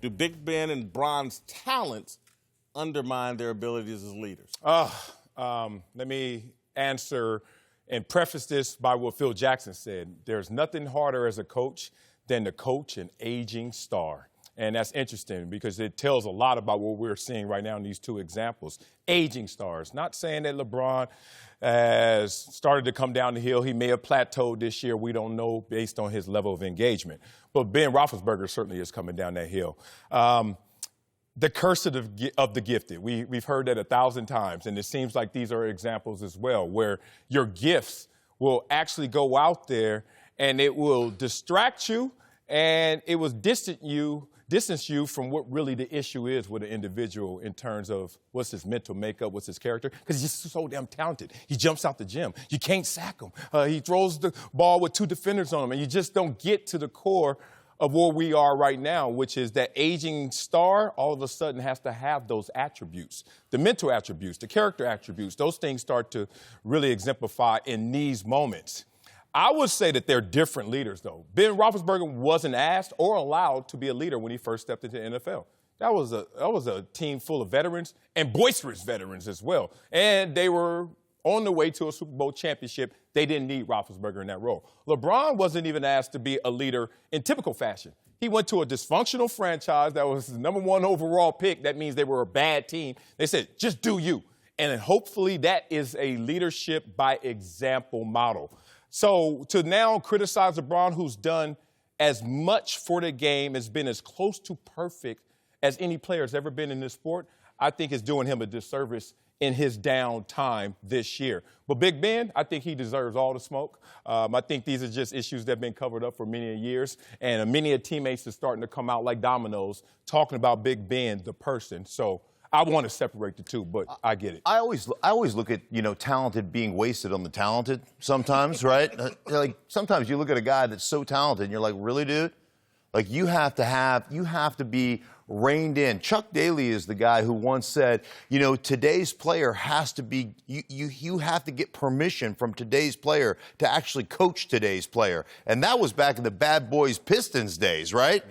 Do Big Ben and LeBron's talents undermine their abilities as leaders? Let me answer and preface this by what Phil Jackson said. There's nothing harder as a coach than to coach an aging star. And that's interesting because it tells a lot about what we're seeing right now in these two examples. Aging stars. Not saying that LeBron has started to come down the hill. He may have plateaued this year. We don't know based on his level of engagement. But Ben Roethlisberger certainly is coming down that hill. The curse of the gifted. We've heard that 1,000 times, and it seems like these are examples as well, where your gifts will actually go out there and it will distract you and it will distance you from what really the issue is with an individual in terms of what's his mental makeup, what's his character, because he's just so damn talented. He jumps out the gym. You can't sack him. He throws the ball with 2 defenders on him, and you just don't get to the core of where we are right now, which is that aging star all of a sudden has to have those attributes, the mental attributes, the character attributes. Those things start to really exemplify in these moments. I would say that they're different leaders, though. Ben Roethlisberger wasn't asked or allowed to be a leader when he first stepped into the NFL. That was a team full of veterans and boisterous veterans as well. And they were on the way to a Super Bowl championship. They didn't need Roethlisberger in that role. LeBron wasn't even asked to be a leader in typical fashion. He went to a dysfunctional franchise that was the #1 overall pick. That means they were a bad team. They said, just do you. And hopefully that is a leadership by example model. So to now criticize LeBron, who's done as much for the game, has been as close to perfect as any player has ever been in this sport, I think is doing him a disservice in his down time this year. But Big Ben, I think he deserves all the smoke. I think these are just issues that have been covered up for many years, and many teammates are starting to come out like dominoes talking about Big Ben, the person. So I want to separate the two, but I get it. I always look at, talented being wasted on the talented sometimes, right? Like sometimes you look at a guy that's so talented and you're like, really, dude? Like you have to be reined in. Chuck Daly is the guy who once said, today's player has to be, you have to get permission from today's player to actually coach today's player. And that was back in the Bad Boys Pistons days, right?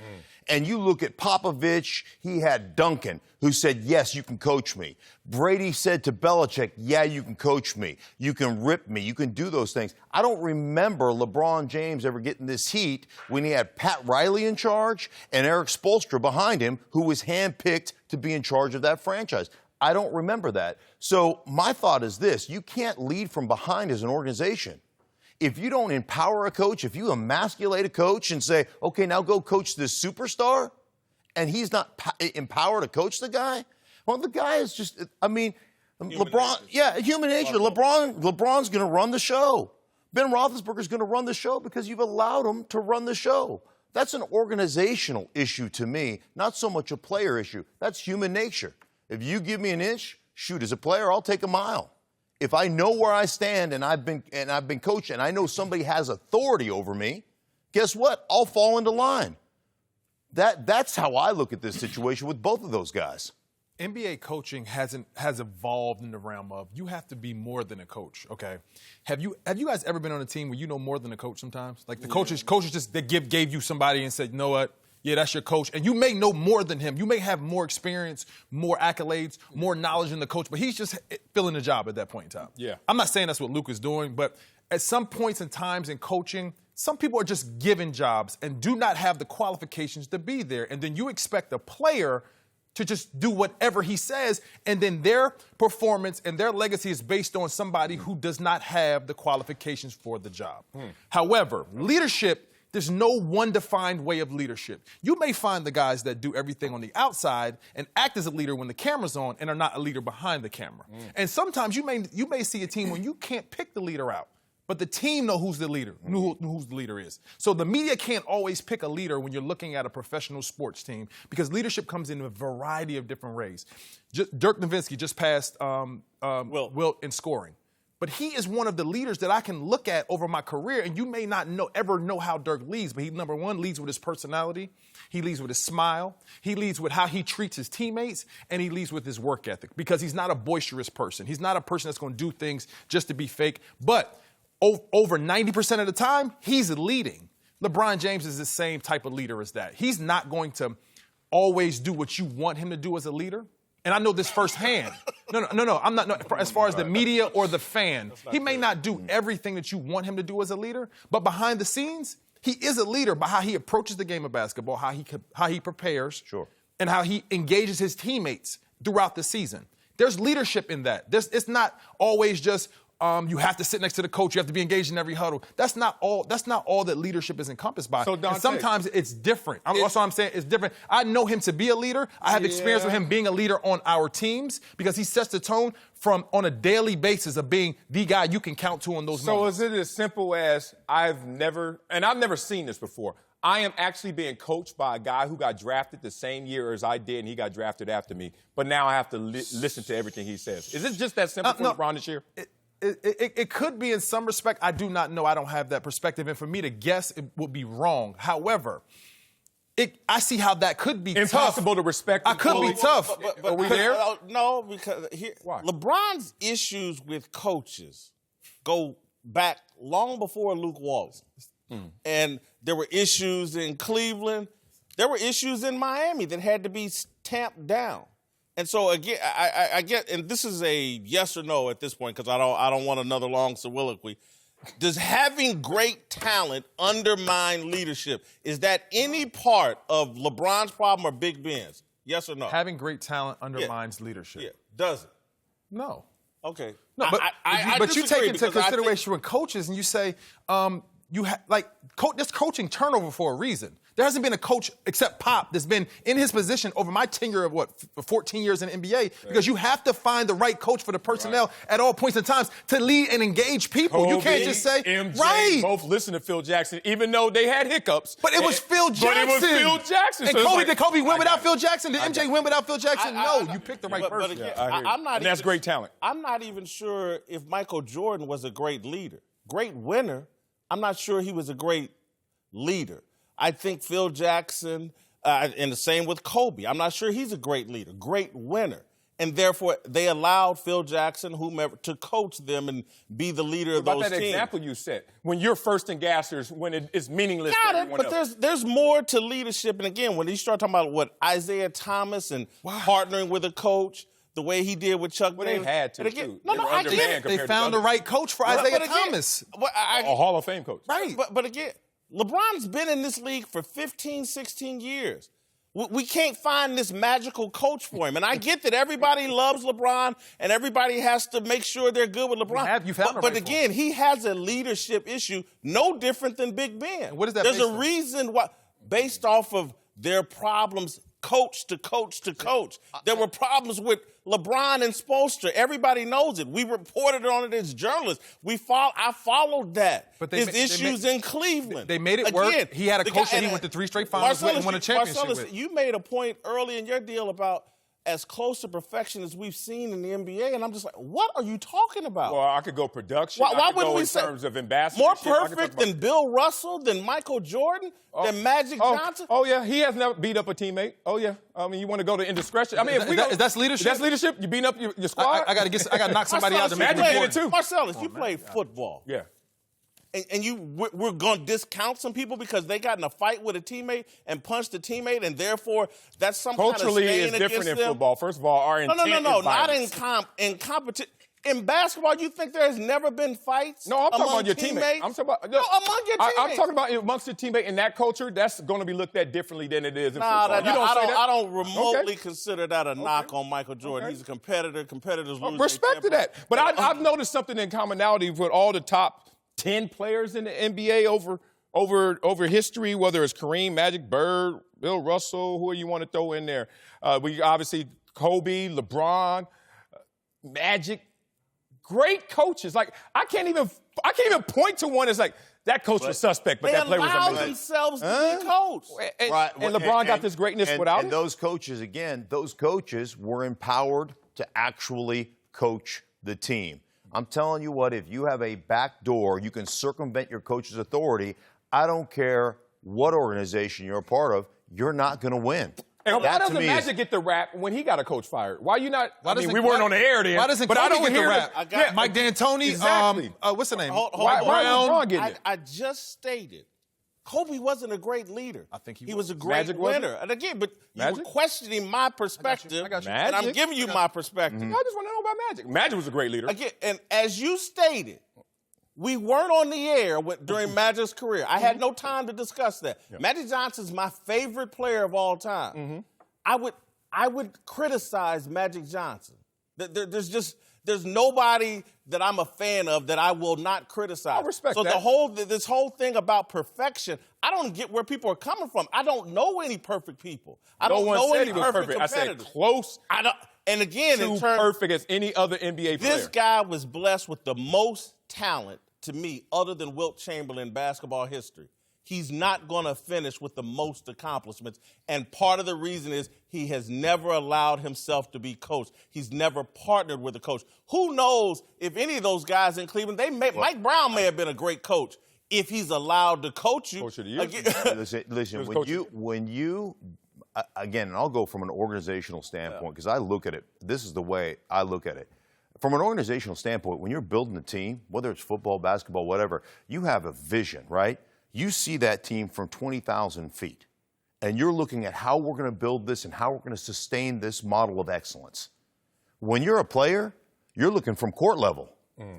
And you look at Popovich, he had Duncan, who said, yes, you can coach me. Brady said to Belichick, yeah, you can coach me. You can rip me. You can do those things. I don't remember LeBron James ever getting this heat when he had Pat Riley in charge and Eric Spoelstra behind him, who was handpicked to be in charge of that franchise. I don't remember that. So my thought is this: you can't lead from behind as an organization. If you don't empower a coach, if you emasculate a coach and say, okay, now go coach this superstar, and he's not empowered to coach the guy, well, the guy is just, human nature. LeBron's going to run the show. Ben Roethlisberger's going to run the show because you've allowed him to run the show. That's an organizational issue to me, not so much a player issue. That's human nature. If you give me an inch, shoot, as a player, I'll take a mile. If I know where I stand and I've been coaching and I know somebody has authority over me, guess what? I'll fall into line. That's how I look at this situation with both of those guys. NBA coaching has evolved in the realm of you have to be more than a coach, okay? Have you guys ever been on a team where you know more than a coach sometimes? Like the coaches just gave you somebody and said, you know what? Yeah, that's your coach. And you may know more than him. You may have more experience, more accolades, more knowledge than the coach, but he's just filling the job at that point in time. Yeah. I'm not saying that's what Luke is doing, but at some points in times in coaching, some people are just given jobs and do not have the qualifications to be there. And then you expect a player to just do whatever he says, and then their performance and their legacy is based on somebody who does not have the qualifications for the job. However, leadership, there's no one defined way of leadership. You may find the guys that do everything on the outside and act as a leader when the camera's on and are not a leader behind the camera. And sometimes you may see a team when you can't pick the leader out, but the team know who's the leader, who's the leader is. So the media can't always pick a leader when you're looking at a professional sports team because leadership comes in a variety of different ways. Dirk Nowitzki just passed Wilt in scoring. But he is one of the leaders that I can look at over my career, and you may not ever know how Dirk leads, but he, number one, leads with his personality. He leads with his smile. He leads with how he treats his teammates, and he leads with his work ethic because he's not a boisterous person. He's not a person that's going to do things just to be fake. But over 90% of the time, he's leading. LeBron James is the same type of leader as that. He's not going to always do what you want him to do as a leader. And I know this firsthand. No, I'm not, no, as far as the media or the fan. He may not do everything that you want him to do as a leader, but behind the scenes, he is a leader by how he approaches the game of basketball, how he prepares, and how he engages his teammates throughout the season. There's leadership in that. It's not always just you have to sit next to the coach, you have to be engaged in every huddle. That's not all that leadership is encompassed by. So Dante, sometimes it's different. That's what I'm saying. It's different. I know him to be a leader. I have experience with him being a leader on our teams because he sets the tone on a daily basis of being the guy you can count to in those moments. So is it as simple as I've never seen this before. I am actually being coached by a guy who got drafted the same year as I did, and he got drafted after me. But now I have to listen to everything he says. Is it just that simple for LeBron this year? It could be in some respect. I do not know. I don't have that perspective. And for me to guess, it would be wrong. However, I see how that could be impossible to respect. I could be tough. But Are we there? No, because Why? LeBron's issues with coaches go back long before Luke Walton. And there were issues in Cleveland. There were issues in Miami that had to be tamped down. And so again, I get, and this is a yes or no at this point because I don't want another long soliloquy. Does having great talent undermine leadership? Is that any part of LeBron's problem or Big Ben's? Yes or no? Having great talent undermines leadership. Yeah. Does it? No. Okay. No, but you take into consideration with coaches and you say there's coaching turnover for a reason. There hasn't been a coach except Pop that's been in his position over my tenure of 14 years in the NBA because you have to find the right coach for the personnel at all points in times to lead and engage people. Kobe, you can't just say, MJ, both listen to Phil Jackson, even though they had hiccups. But it was Phil Jackson. But it was Phil Jackson. And did Kobe win without Phil Jackson? Did MJ win without Phil Jackson? No, you picked the right person. But again, I'm not. And that's great talent. I'm not even sure if Michael Jordan was a great leader. Great winner. I'm not sure he was a great leader. I think Phil Jackson, and the same with Kobe. I'm not sure he's a great leader, great winner. And therefore, they allowed Phil Jackson, whomever, to coach them and be the leader of those teams. About that example you set, when you're first in gassers, when it's meaningless Got for it, everyone but else. there's more to leadership. And again, when you start talking about Isaiah Thomas and partnering with a coach, the way he did with Chuck Well, Davis. they had to, and again, too. No, They were I get undermanned it. compared They to found the others. right coach for Isaiah again, Thomas. A Hall of Fame coach. Right. But again, LeBron's been in this league for 15, 16 years. We can't find this magical coach for him. And I get that everybody loves LeBron and everybody has to make sure they're good with LeBron. But again, he has a leadership issue no different than Big Ben. What is that There's based a on? reason why, based off of their problems coach to coach to coach. There were problems with LeBron and Spoelstra. Everybody knows it. We reported on it as journalists. I followed that. But his issues in Cleveland. They made it work. He had a coach that he went to 3 straight finals and won a championship with. You made a point early in your deal about as close to perfection as we've seen in the NBA, and I'm just like, what are you talking about? Well, I could go production. Why wouldn't we say in terms of ambassadorship? more perfect than Bill Russell, than Michael Jordan, than Magic Johnson? Oh yeah, he has never beat up a teammate. Oh yeah, I mean, you want to go to indiscretion? I mean, That's leadership. That's leadership. You beat up your squad. I got to knock somebody out to make it Magic did it important. too. Marcellus, you played football. Yeah. And we're going to discount some people because they got in a fight with a teammate and punched a teammate, and therefore that's some Culturally, kind of it's stain different against in them. football. First of all, our intent is Not violence. in competition. In basketball, you think there has never been fights? No, I'm talking among about your teammates? teammate. I'm talking about among your teammates. I'm talking about amongst your teammate in that culture. That's going to be looked at differently than it is in football. I don't remotely consider that a knock on Michael Jordan. Okay. He's a competitor. Competitors lose. Respect to that. But I've noticed something in commonality with all the top 10 players in the NBA over history, whether it's Kareem, Magic, Bird, Bill Russell, who you want to throw in there. We obviously Kobe, LeBron, Magic, great coaches. Like I can't even point to one as like that coach was suspect, but that player was amazing. They allow themselves to be coached. And LeBron got this greatness without him. And those coaches, again, were empowered to actually coach the team. I'm telling you what, if you have a back door, you can circumvent your coach's authority. I don't care what organization you're a part of, you're not going to win. And why doesn't Magic get the rap when he got a coach fired? Why you not? We weren't on the air then. Why doesn't Kobe get the rap? Mike D'Antoni. Exactly. What's the name? Hold why on. LeBron getting it? I just stated Kobe wasn't a great leader. I think he was a great Magic wasn't? winner. And again, but you Magic? were questioning my perspective, I got you. and I'm Magic? giving you my perspective. I just want to know about Magic. Magic was a great leader. Again, and as you stated, we weren't on the air during Magic's career. I had no time to discuss that. Magic Johnson's my favorite player of all time. I would criticize Magic Johnson. There's nobody that I'm a fan of that I will not criticize. I respect so that. This whole thing about perfection, I don't get where people are coming from. I don't know any perfect people. I don't know any perfect I said competitors. close. And again, in Too terms, perfect as any other NBA player. this guy was blessed with the most talent, to me, other than Wilt Chamberlain in basketball history. He's not going to finish with the most accomplishments. And part of the reason is he has never allowed himself to be coached. He's never partnered with a coach. Who knows if any of those guys in Cleveland, Mike Brown may have been a great coach if he's allowed to coach you. Listen, again, and I'll go from an organizational standpoint because I look at it. This is the way I look at it. From an organizational standpoint, when you're building a team, whether it's football, basketball, whatever, you have a vision, right? You see that team from 20,000 feet, and you're looking at how we're going to build this and how we're going to sustain this model of excellence. When you're a player, you're looking from court level,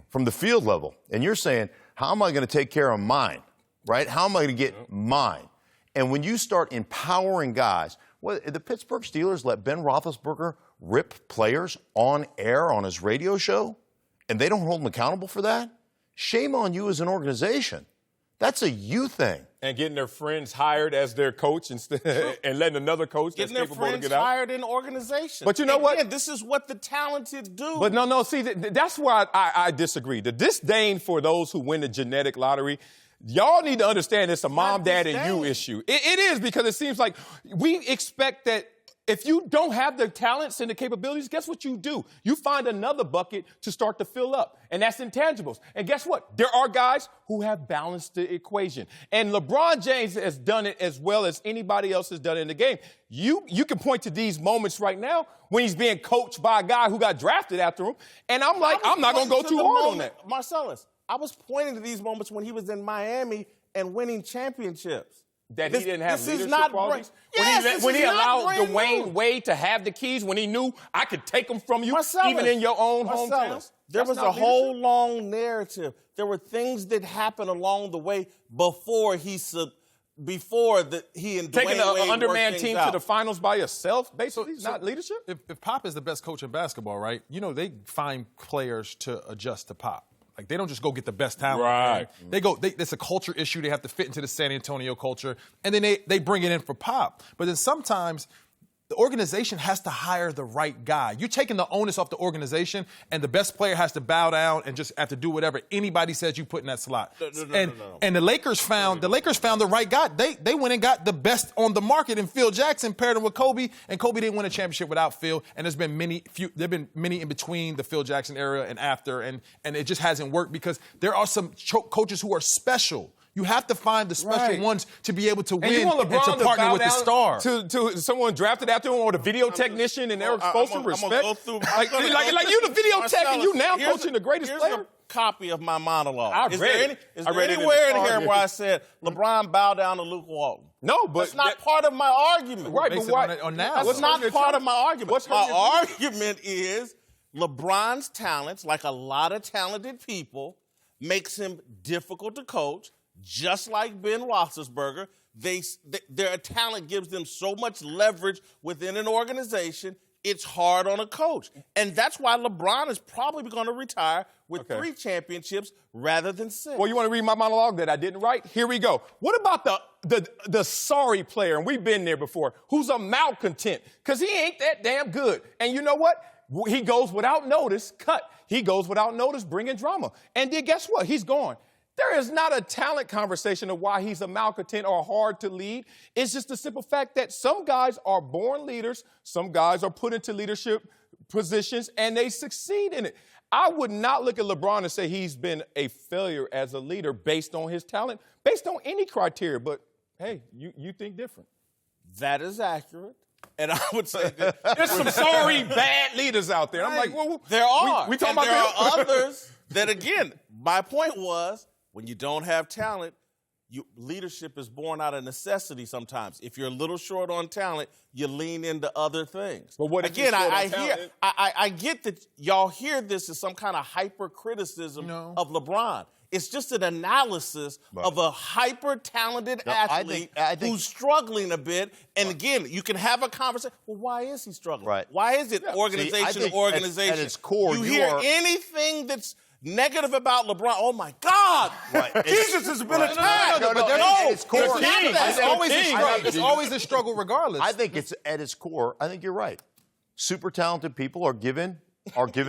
from the field level, and you're saying, how am I going to take care of mine, right? How am I going to get mine? And when you start empowering guys, the Pittsburgh Steelers let Ben Roethlisberger rip players on air on his radio show, and they don't hold him accountable for that? Shame on you as an organization. That's a you thing. And getting their friends hired as their coach and letting another coach that's capable to get out. Hired in organization. But you know what? This is what the talented do. But no, see, that's why I disagree. The disdain for those who win the genetic lottery, y'all need to understand it's a mom, dad, and you issue. It is, because it seems like we expect that if you don't have the talents and the capabilities, guess what you do? You find another bucket to start to fill up, and that's intangibles. And guess what? There are guys who have balanced the equation. And LeBron James has done it as well as anybody else has done it in the game. You can point to these moments right now when he's being coached by a guy who got drafted after him, and I'm not going to go too hard on that. Marcellus, I was pointing to these moments when he was in Miami and winning championships. That he didn't have leadership qualities? Yes, when he allowed Dwayne Wade to have the keys, when he knew I could take them from you, even in your own hometown? There was a whole long narrative. There were things that happened along the way before he and Dwayne taking an underman worked team out to the finals by yourself, basically, not leadership? If Pop is the best coach in basketball, right, they find players to adjust to Pop. Like, they don't just go get the best talent. Right. It's a culture issue. They have to fit into the San Antonio culture. And then they bring it in for Pop. But then sometimes the organization has to hire the right guy. You're taking the onus off the organization, and the best player has to bow down and just have to do whatever anybody says you put in that slot. No. And the Lakers found the right guy. They went and got the best on the market in Phil Jackson, paired him with Kobe, and Kobe didn't win a championship without Phil. And there's been many in between the Phil Jackson era and after, and it just hasn't worked because there are some coaches who are special. You have to find the special ones to be able to win and to partner with the star. To someone drafted after him, or the video technician, and they're supposed to respect. I'm gonna go through like you the video tech, and you now coaching the greatest player. Here's a copy of my monologue. Is there anywhere in here where I said LeBron bow down to Luke Walton? No, but that's not part of my argument. Right, but why? That's not part of my argument. My argument is LeBron's talents, like a lot of talented people, makes him difficult to coach. Just like Ben Roethlisberger, their talent gives them so much leverage within an organization, it's hard on a coach. And that's why LeBron is probably going to retire with 3 championships rather than 6. Well, you want to read my monologue that I didn't write? Here we go. What about the sorry player, and we've been there before, who's a malcontent because he ain't that damn good. And you know what? He goes without notice, He goes without notice, bringing drama. And then guess what? He's gone. There is not a talent conversation of why he's a malcontent or hard to lead. It's just the simple fact that some guys are born leaders, some guys are put into leadership positions, and they succeed in it. I would not look at LeBron and say he's been a failure as a leader based on his talent, based on any criteria. But, hey, you think different. That is accurate. And I would say that there's some sorry, bad leaders out there. Right. I'm like, well, there are. We talking about there are others that, again, my point was, when you don't have talent, leadership is born out of necessity sometimes. If you're a little short on talent, you lean into other things. But what if Again, you're short I on hear, talent? I get that y'all hear this as some kind of hyper criticism of LeBron. It's just an analysis of a hyper-talented athlete I think who's struggling a bit. And again, you can have a conversation. Well, why is he struggling? Right. Why is it organization to organization? At its core, you hear anything that's negative about LeBron? Oh my God! Right. Jesus has been attacked. No, at its core, it's not that. It's always a struggle regardless. I think it's at its core. I think you're right. Super talented people are given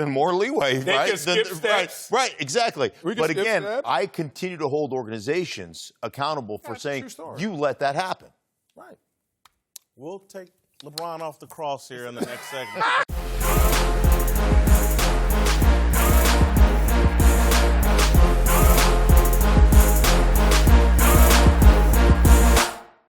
more leeway, They right? can skip steps. Right, exactly. We can But skip again, steps. I continue to hold organizations accountable for That's a saying true story. you let that happen. Right. We'll take LeBron off the cross here in the next segment.